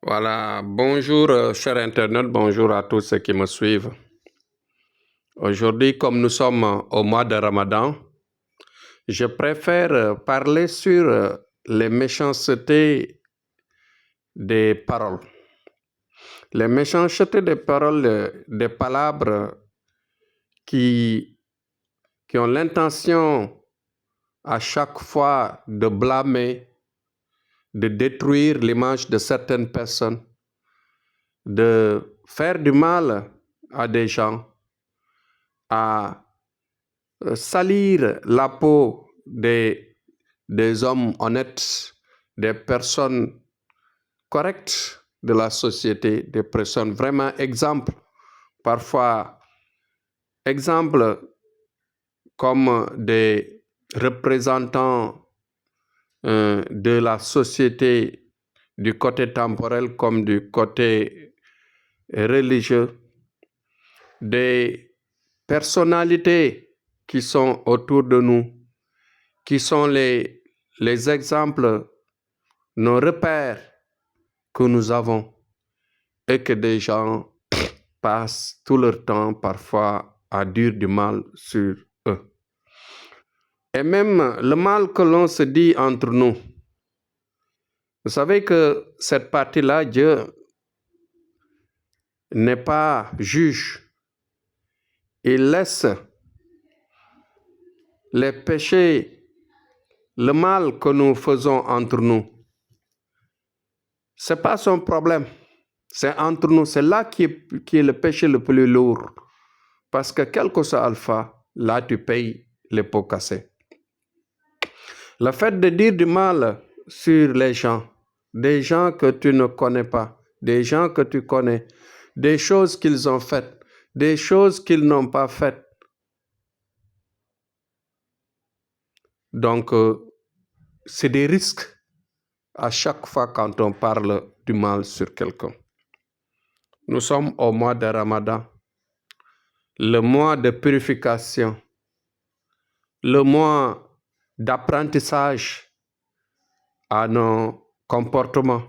Voilà, bonjour chers internautes, bonjour à tous ceux qui me suivent. Aujourd'hui, comme nous sommes au mois de Ramadan, je préfère parler sur les méchancetés des paroles. Les méchancetés des paroles, des palabres qui ont l'intention à chaque fois de blâmer, de détruire l'image de certaines personnes, de faire du mal à des gens, à salir la peau des hommes honnêtes, des personnes correctes de la société, des personnes vraiment exemples, parfois exemples comme des représentants de la société du côté temporel comme du côté religieux, des personnalités qui sont autour de nous, qui sont les exemples, nos repères que nous avons et que des gens passent tout leur temps parfois à dire du mal sur eux. Et même le mal que l'on se dit entre nous. Vous savez que cette partie-là, Dieu n'est pas juge. Il laisse les péchés, le mal que nous faisons entre nous. Ce n'est pas son problème. C'est entre nous. C'est là qui est le péché le plus lourd. Parce que quel que soit Alpha, là tu payes les pots cassés. Le fait de dire du mal sur les gens, des gens que tu ne connais pas, des gens que tu connais, des choses qu'ils ont faites, des choses qu'ils n'ont pas faites. Donc, c'est des risques à chaque fois quand on parle du mal sur quelqu'un. Nous sommes au mois de Ramadan, le mois de purification, le mois d'apprentissage à nos comportements,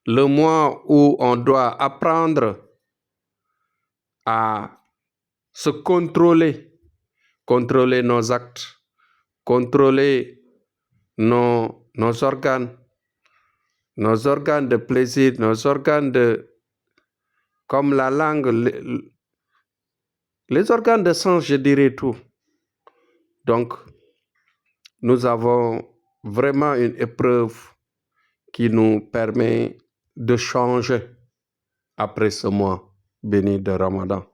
le mois où on doit apprendre à se contrôler nos actes, contrôler nos organes de plaisir, nos organes comme la langue, les organes de sens, je dirais tout. Donc, nous avons vraiment une épreuve qui nous permet de changer après ce mois béni de Ramadan.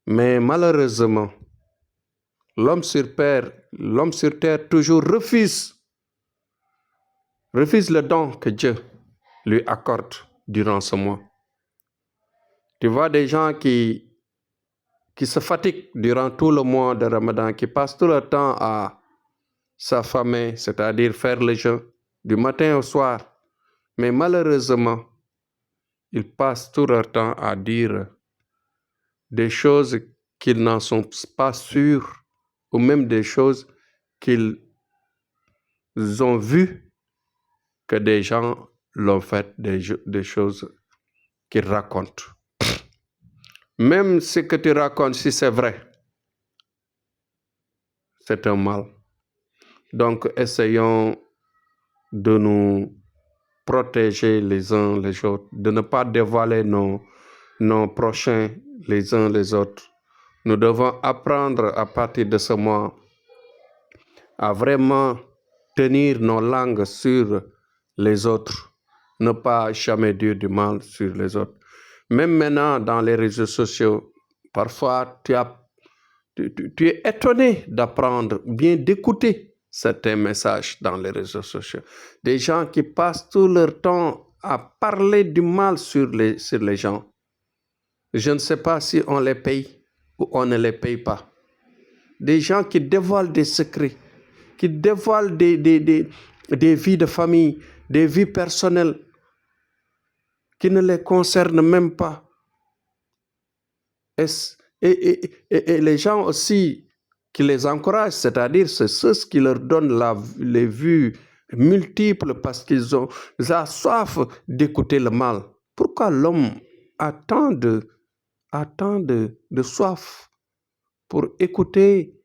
Mais malheureusement, l'homme sur terre toujours refuse le don que Dieu lui accorde durant ce mois. Tu vois des gens qui se fatiguent durant tout le mois de Ramadan, qui passent tout leur temps à s'affamer, c'est-à-dire faire le jeûne du matin au soir. Mais malheureusement, ils passent tout leur temps à dire des choses qu'ils n'en sont pas sûrs, ou même des choses qu'ils ont vues que des gens l'ont fait, des choses qu'ils racontent. Même ce que tu racontes, si c'est vrai, c'est un mal. Donc, essayons de nous protéger les uns les autres, de ne pas dévoiler nos prochains les uns les autres. Nous devons apprendre à partir de ce mois à vraiment tenir nos langues sur les autres, ne pas jamais dire du mal sur les autres. Même maintenant, dans les réseaux sociaux, parfois tu es étonné d'apprendre, bien d'écouter certains messages dans les réseaux sociaux. Des gens qui passent tout leur temps à parler du mal sur les gens. Je ne sais pas si on les paye ou on ne les paye pas. Des gens qui dévoilent des secrets, qui dévoilent des vies de famille, des vies personnelles qui ne les concernent même pas. Et les gens aussi qui les encouragent, c'est-à-dire c'est ceux qui leur donnent les vues multiples parce qu'ils ont soif d'écouter le mal. Pourquoi l'homme a tant de soif pour écouter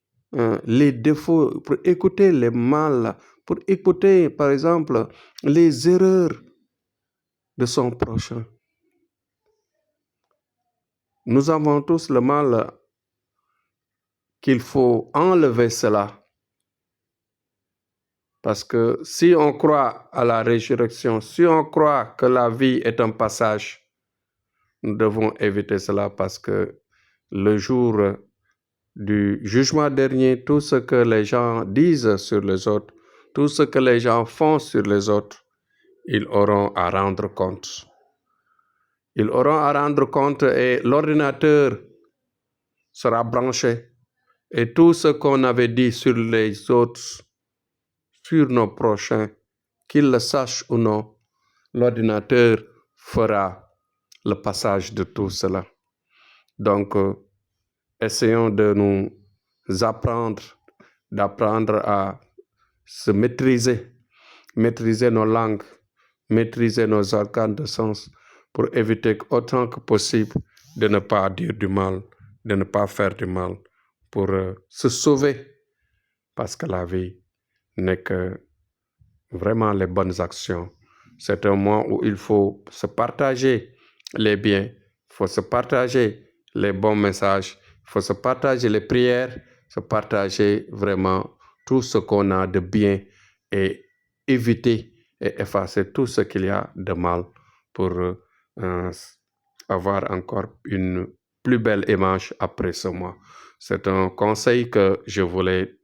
les défauts, pour écouter les mal, pour écouter, par exemple, les erreurs de son prochain? Nous avons tous le mal qu'il faut enlever cela. Parce que si on croit à la résurrection, si on croit que la vie est un passage, nous devons éviter cela parce que le jour du jugement dernier, tout ce que les gens disent sur les autres, tout ce que les gens font sur les autres, ils auront à rendre compte. Ils auront à rendre compte et l'ordinateur sera branché. Et tout ce qu'on avait dit sur les autres, sur nos prochains, qu'ils le sachent ou non, l'ordinateur fera le passage de tout cela. Donc, essayons de nous d'apprendre à se maîtriser nos langues, maîtriser nos organes de sens pour éviter autant que possible de ne pas dire du mal, de ne pas faire du mal, pour se sauver, parce que la vie n'est que vraiment les bonnes actions. C'est un moment où il faut se partager les biens, il faut se partager les bons messages, il faut se partager les prières, se partager vraiment tout ce qu'on a de bien et éviter et effacer tout ce qu'il y a de mal pour avoir encore une plus belle image après ce mois. C'est un conseil que je voulais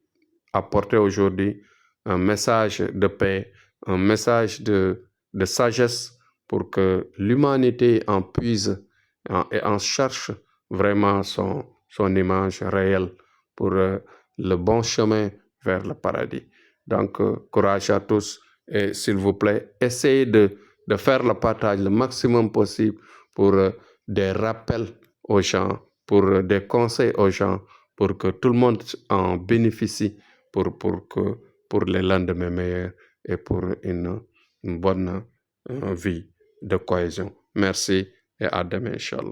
apporter aujourd'hui, un message de paix, un message de sagesse pour que l'humanité en puise et en cherche vraiment son image réelle pour le bon chemin vers le paradis. Donc, courage à tous et s'il vous plaît, essayez de faire le partage le maximum possible pour des rappels aux gens, pour des conseils aux gens, pour que tout le monde en bénéficie pour les lendemains meilleurs et pour une bonne vie de cohésion. Merci et à demain, Inch'Allah.